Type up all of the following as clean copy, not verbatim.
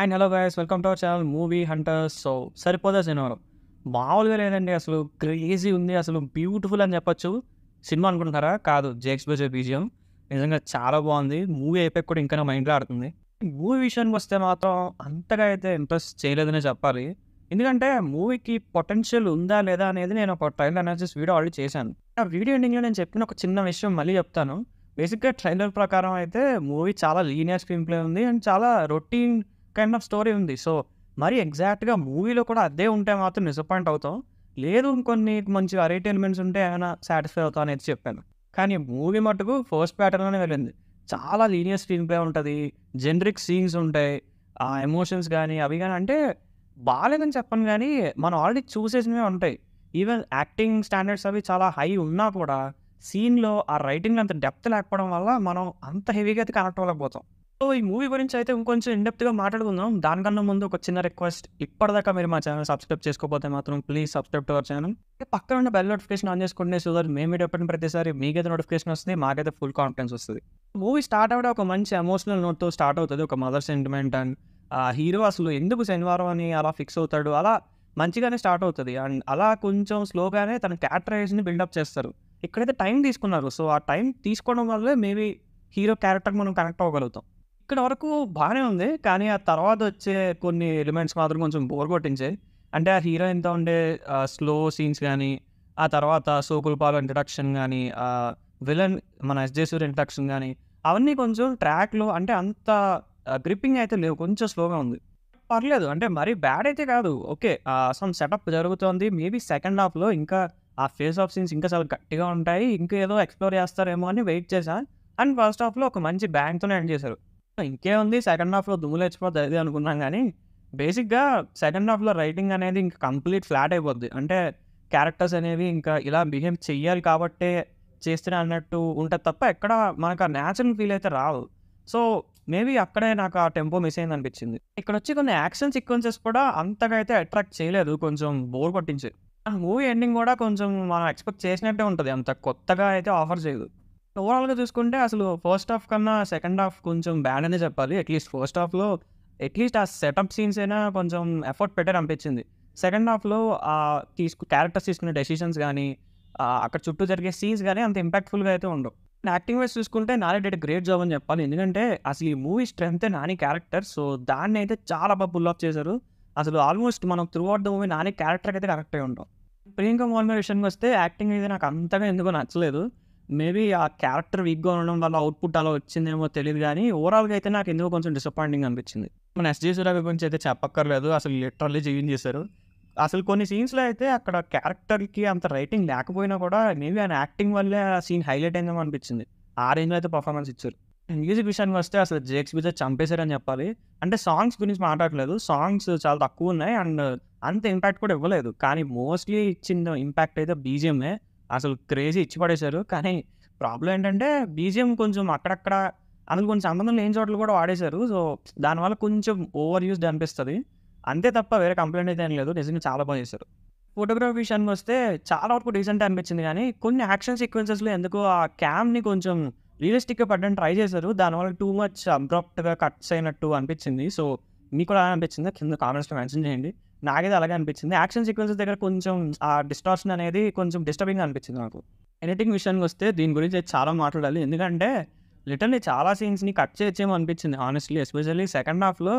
And hello guys, welcome to our channel movie hunters. So Saripodhaa cinema మామూలుగా లేదండి. అసలు crazy ఉంది, అసలు బ్యూటిఫుల్ అని చెప్పొచ్చు. సినిమా అనుకుంటున్నారా? కాదు, జేక్స్ బజే బీజియం నిజంగా చాలా బాగుంది. మూవీ అయిపోయి కూడా ఇంకా నా మైండ్లో ఆడుతుంది. మూవీ విషయానికి వస్తే మాత్రం అంతగా అయితే ఇంట్రెస్ట్ చేయలేదనే చెప్పాలి. ఎందుకంటే మూవీకి పొటెన్షియల్ ఉందా లేదా అనేది నేను ఒక ట్రైలర్ అనాలిసిస్ వీడియో ఆల్రెడీ చేశాను. ఆ వీడియో ఎండింగ్లో నేను చెప్పిన ఒక చిన్న విషయం మళ్ళీ చెప్తాను. బేసిక్గా ట్రైలర్ ప్రకారం అయితే మూవీ చాలా లీనియర్ స్క్రీన్ ప్లే ఉంది అండ్ చాలా రొటీన్ కైండ్ ఆఫ్ స్టోరీ ఉంది. సో మరి ఎగ్జాక్ట్‌గా మూవీలో కూడా అదే ఉంటే మాత్రం డిసప్పాయింట్ అవుతాం. లేదు ఇంకొన్ని మంచి వెరైటీ ఎలిమెంట్స్ ఉంటే ఏమైనా సాటిస్ఫై అవుతాం అనేది చెప్పాను. కానీ మూవీ మటుకు ఫస్ట్ ప్యాటర్న్‌లోనే వెళ్ళింది. చాలా లీనియర్ స్క్రీన్ ప్లే ఉంటది. జెనరిక్ సీన్స్ ఉంటాయి. ఆ ఎమోషన్స్ గాని, అవి గాని అంటే బాలేదని చెప్పను గానీ, మనం ఆల్రెడీ చూసేసినవే ఉంటాయి. ఈవెన్ యాక్టింగ్ స్టాండర్డ్స్ అవి చాలా హై ఉన్నా కూడా సీన్‌లో ఆ రైటింగ్‌లో అంత డెప్త్ లేకపోవడం వల్ల మనం అంత హెవీగా అయితే కనెక్ట్ అవ్వలేకపోతాం. సో, ఈ మూవీ గురించి అయితే ఇంకొంచెం ఇన్ డెప్త్‌గా మాట్లాడుకుందాం. దానికన్నా ముందు ఒక చిన్న రిక్వెస్ట్. ఇప్పటిదాకా మీరు మా ఛానల్ సబ్స్క్రైబ్ చేసుకోకపోతే మాత్రం please subscribe to our channel. పక్కన ఉన్న బెల్ నోటిఫికేషన్ ఆన్ చేసుకుంటే సో దట్ మేము వీడియో పెట్టిన ప్రతిసారి మీకైతే నోటిఫికేషన్ వస్తుంది. మాకైతే ఫుల్ కాన్ఫిడెన్స్ వస్తది. మూవీ స్టార్ట్ అవ్వడం ఒక మంచి ఎమోషనల్ నోట్‌తో స్టార్ట్ అవుతది. ఒక మదర్ సెంటిమెంట్ అండ్ హీరో అసలు ఎందుకు శనివారం అని అలా ఫిక్స్ అవుతాడు. అలా మంచిగానే స్టార్ట్ అవుతది. అండ్ అలా కొంచెం స్లోగానే తన క్యారెక్టరైజేషన్‌ని బిల్డప్ చేస్తారు. ఇక్కడైతే టైం తీసుకున్నారు. సో, ఆ టైం తీసుకోవడం వల్లే మేబీ హీరో క్యారెక్టర్‌కి మనం కనెక్ట్ అవ్వగలుగుతాం. ఇక్కడ వరకు బానే ఉంది. కానీ ఆ తర్వాత వచ్చే కొన్ని ఎలిమెంట్స్ మాత్రం కొంచెం బోర్ కొట్టించాయి. అంటే ఆ హీరోయిన్‌తో ఉండే స్లో సీన్స్ గానీ, ఆ తర్వాత సోకుల్ పాల్ ఇంట్రడక్షన్ గానీ, విలన్ మన 'ఎస్‌జే సూర్య' ఇంట్రడక్షన్ గానీ, అవన్నీ కొంచెం ట్రాక్‌లో అంటే అంత గ్రిప్పింగ్ అయితే లేవు. కొంచెం స్లోగా ఉంది. పర్లేదు. అంటే మరీ బ్యాడ్ అయితే కాదు. ఓకే. సమ్ సెటప్ జరుగుతోంది. మేబీ సెకండ్ హాఫ్‌లో ఇంకా ఆ ఫేస్ ఆఫ్ సీన్స్ ఇంకా చాలా గట్టిగా ఉంటాయి. ఇంకా ఏదో ఎక్స్‌ప్లోర్ చేస్తారేమో అని వెయిట్ చేశా. అండ్ ఫస్ట్ హాఫ్‌లో ఒక మంచి బ్యాంగ్‌తోనే ఎండ్ చేశారు. ఇంకేముంది సెకండ్ హాఫ్‌లో దుమ్ము లేచిపోద్ది అది అనుకున్నాం గానీ, బేసిక్‌గా సెకండ్ హాఫ్‌లో రైటింగ్ అనేది ఇంక కంప్లీట్ ఫ్లాట్ అయిపోద్ది. అంటే క్యారెక్టర్స్ అనేవి ఇంకా ఇలా బిహేవ్ చెయ్యాలి కాబట్టే చేస్తున్నా అన్నట్టు ఉంటది తప్ప ఎక్కడ మనకు ఆ నేచురల్ ఫీల్ అయితే రాదు. సో, మేబీ అక్కడే నాకు ఆ టెంపో మిస్ అయిందనిపించింది. ఇక్కడొచ్చి కొన్ని యాక్షన్ సీక్వెన్సెస్ కూడా అంతగా అయితే అట్రాక్ట్ చేయలేదు. కొంచెం బోర్ కొట్టించాయి. ఆ మూవీ ఎండింగ్ కూడా కొంచెం మనం ఎక్స్‌పెక్ట్ చేసినట్టే ఉంటది. అంత కొత్తగా అయితే ఆఫర్ చేయదు. ఓవరాల్‌గా చూసుకుంటే అసలు ఫస్ట్ హాఫ్ కన్నా సెకండ్ హాఫ్ కొంచెం బ్యాడ్ అనే చెప్పాలి. అట్‌లీస్ట్ ఫస్ట్ హాఫ్‌లో అట్‌లీస్ట్ ఆ సెటప్ సీన్స్ అయినా కొంచెం ఎఫర్ట్ పెట్టారనిపించింది. సెకండ్ హాఫ్‌లో క్యారెక్టర్స్ తీసుకునే డెసిషన్స్ గానీ, అక్కడ చుట్టూ జరిగే సీన్స్ గానీ అంత ఇంపాక్ట్‌ఫుల్‌గా అయితే ఉండవు. యాక్టింగ్ వైస్ చూసుకుంటే Nani did a great job అని చెప్పాలి. ఎందుకంటే అసలు ఈ మూవీ స్ట్రెంతే నాని క్యారెక్టర్. సో, దాన్నైతే చాలా బాగా పుల్ ఆఫ్ చేశారు. అసలు ఆల్మోస్ట్ మనం through out the movie Nani క్యారెక్టర్‌కి అయితే కనెక్ట్ అయ్యి ఉంటాం. ప్రియాంక మోహన్ విషయానికొస్తే యాక్టింగ్ అయితే నాకు అంతగా ఎందుకో నచ్చలేదు. మేబీ ఆ క్యారెక్టర్ వీక్‌గా ఉండడం వల్ల అవుట్‌పుట్ అలా వచ్చిందేమో తెలీదు గానీ, ఓవరాల్‌గా అయితే నాకు ఎందుకో కొంచెం డిసప్పాయింటింగ్ అనిపించింది. మన 'ఎస్‌జే సూర్య' గురించి అయితే చెప్పక్కర్లేదు. అసలు లిటరల్లీ జీవించేశారు. అసలు కొన్ని సీన్స్‌లో అయితే అక్కడ క్యారెక్టర్‌కి అంత రైటింగ్ లేకపోయినా కూడా మేబీ ఆయన యాక్టింగ్ వల్లే ఆ సీన్ హైలైట్ అయిందేమో అనిపించింది. ఆ రేంజ్‌లో అయితే పర్ఫార్మెన్స్ ఇచ్చారు. మ్యూజిక్ విషయానికొస్తే అసలు 'జేక్స్ బీజే' చంపేశారని చెప్పాలి. అంటే సాంగ్స్ గురించి మాట్లాడట్లేదు. సాంగ్స్ చాలా తక్కువున్నాయి అండ్ అంత ఇంపాక్ట్ కూడా ఇవ్వలేదు. కానీ మోస్ట్‌లీ ఇచ్చిన ఇంపాక్ట్ అయితే బీజీఎంఏ. అసలు క్రేజీ ఇచ్చి పడేశారు. కానీ ప్రాబ్లమ్ ఏంటంటే బీజీఎం కొంచెం అక్కడక్కడ అందులో కొంచెం సంబంధం లేని చోట్ల కూడా వాడేశారు. సో, దానివల్ల కొంచెం ఓవర్ యూజ్డ్ అనిపిస్తది. అంతే తప్ప వేరే కంప్లెయింట్ అయితే ఏం లేదు. నిజంగా చాలా బాగా చేశారు. ఫోటోగ్రఫీ విషయానికొస్తే చాలా వరకు డీసెంటే అనిపించింది గానీ, కొన్ని యాక్షన్ సీక్వెన్సెస్‌లో ఎందుకో ఆ క్యామ్‌ని కొంచెం రియలిస్టిక్‌గా పెట్టడానికి ట్రై చేశారు. దానివల్ల టూ మచ్ అబ్రప్ట్‌గా కట్స్ అయినట్టు అనిపించింది. సో, మీకు కూడా అలానే అనిపించిందా? కింద కామెంట్స్‌లో మెన్షన్ చేయండి. నాకైతే అలాగే అనిపించింది. యాక్షన్ సీక్వెన్సెస్ దగ్గర కొంచెం ఆ డిస్టార్షన్ అనేది కొంచెం డిస్టర్బింగ్‌గా అనిపించింది నాకు. ఎడిటింగ్ విషయానికొస్తే దీని గురించి అయితే చాలా మాట్లాడాలి. ఎందుకంటే లిటరల్లీ చాలా సీన్స్‌ని కట్ చేయొచ్చేమో అనిపించింది హానెస్ట్‌లీ. ఎస్పెషల్లీ సెకండ్ హాఫ్‌లో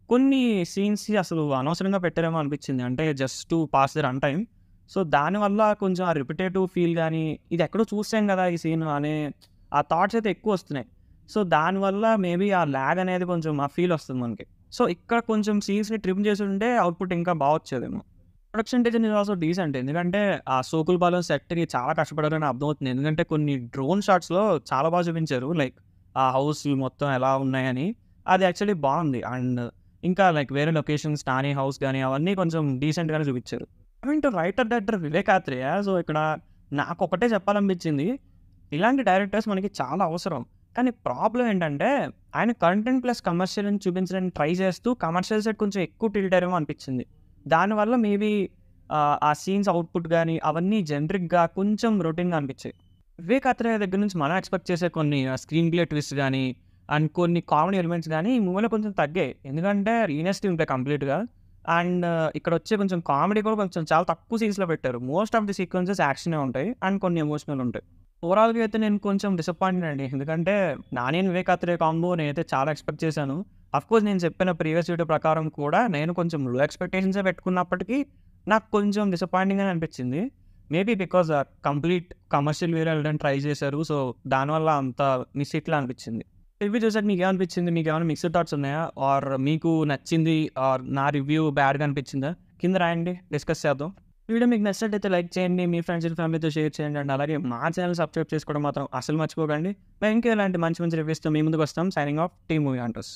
కొన్ని సీన్స్ అసలు అనవసరంగా పెట్టారేమో అనిపించింది. అంటే just to pass the run time. So, దానివల్ల కొంచెం ఆ రిపిటేటివ్ ఫీల్ గానీ, ఇది ఎక్కడో చూసాం గదా! ఈ సీన్ అనే ఆ థాట్స్ అయితే ఎక్కువొస్తున్నాయి. సో, దానివల్ల మేబీ ఆ లాగ్ అనేది కొంచెం ఆ ఫీల్ వస్తుంది మనకి. సో, ఇక్కడ కొంచెం సీన్స్‌ని ట్రిమ్ చేసుంటే అవుట్‌పుట్ ఇంకా వచ్చేదేమో. Production design is also decent. ఎందుకంటే ఆ 'సోకుల్ పాలెం' సెట్‌కి చాలా కష్టపడారని అర్థమవుతుంది. ఎందుకంటే కొన్ని డ్రోన్ షాట్స్‌లో చాలా బాగా చూపించారు. లైక్ ఆ హౌస్‌లు మొత్తం ఎలా ఉన్నాయని. అది యాక్చువల్లీ బావుంది. అండ్ ఇంకా లైక్ వేరే లొకేషన్స్ 'నాని హౌస్' గాని అవన్నీ కొంచెం డీసెంట్‌గానే చూపించారు. Coming to writer director Vivek Athreya. So, ఇక్కడ నాకొకటే చెప్పాలనిపించింది. ఇలాంటి డైరెక్టర్స్ మనకి చాలా అవసరం. కానీ ప్రాబ్లమ్ ఏంటంటే ఆయన కంటెంట్ ప్లస్ కమర్షియల్‌ని చూపించడానికి ట్రై చేస్తూ కమర్షియల్ సైడ్ కొంచెం ఎక్కువ టిల్ట్ అయ్యారేమో అనిపించింది. దానివల్ల మేబీ ఆ సీన్స్ అవుట్‌పుట్ గాని అవన్నీ జనరిక్‌గా కొంచెం రొటీన్‌గా అనిపించాయి. వివేక్ ఆత్రేయ దగ్గర నుంచి మనం ఎక్స్‌పెక్ట్ చేసే కొన్ని స్క్రీన్ ప్లే ట్విస్ట్ గాని, అండ్ కొన్ని కామెడీ ఎలిమెంట్స్ గానీ ఈ మూవీలో కొంచెం తగ్గాయి. ఎందుకంటే రీనెస్టీ ఉంటాయి కంప్లీట్‌గా. అండ్ ఇక్కడొచ్చే కొంచెం కామెడీ కూడా కొంచెం చాలా తక్కువ సీన్స్‌లో పెట్టారు. మోస్ట్ ఆఫ్ ది సీక్వెన్సెస్ యాక్షనే ఉంటాయి. అండ్ కొన్ని ఎమోషనల్ ఉంటాయి. ఓవరాల్‌గా అయితే నేను కొంచెం డిసప్పాయింటెడ్ అండి. ఎందుకంటే 'నాని వివేక్ అత్రేయ' కాంబో నేనైతే చాలా ఎక్స్‌పెక్ట్ చేశాను. అఫ్‌కోర్స్ నేను చెప్పిన ప్రీవియస్ వీడియో ప్రకారం కూడా నేను కొంచెం లో ఎక్స్‌పెక్టేషన్సే పెట్టుకున్నప్పటికీ నాకు కొంచెం డిసప్పాయింటింగ్‌గానే అనిపించింది. మేబీ బికాజ్ కంప్లీట్ కమర్షియల్ వేలో వెళ్ళడానికి ట్రై చేశారు. సో, దానివల్ల అంత మిస్ ఇట్లా అనిపించింది. రివ్యూ చూసాక మీకేమనిపించింది? మీకేమైనా మిక్స్డ్ థాట్స్ ఉన్నాయా? ఆర్ మీకు నచ్చింది ఆర్ నా రివ్యూ బ్యాడ్‌గా అనిపించిందా? కింద రాయండి, డిస్కస్ చేద్దాం. ఈ వీడియో మీకు నచ్చినట్టయితే లైక్ చేయండి. మీ ఫ్రెండ్స్ అండ్ ఫ్యామిలీతో షేర్ చేయండి. అండ్ అలాగే మా ఛానల్ సబ్స్క్రైబ్ చేసుకోవడం మాత్రం అస్సలు మర్చిపోకండి. మేము ఇంకా ఇలాంటి మంచి మంచి రివ్యూస్‌తో మీ ముందుకు వస్తాం. Signing off team movie hunters.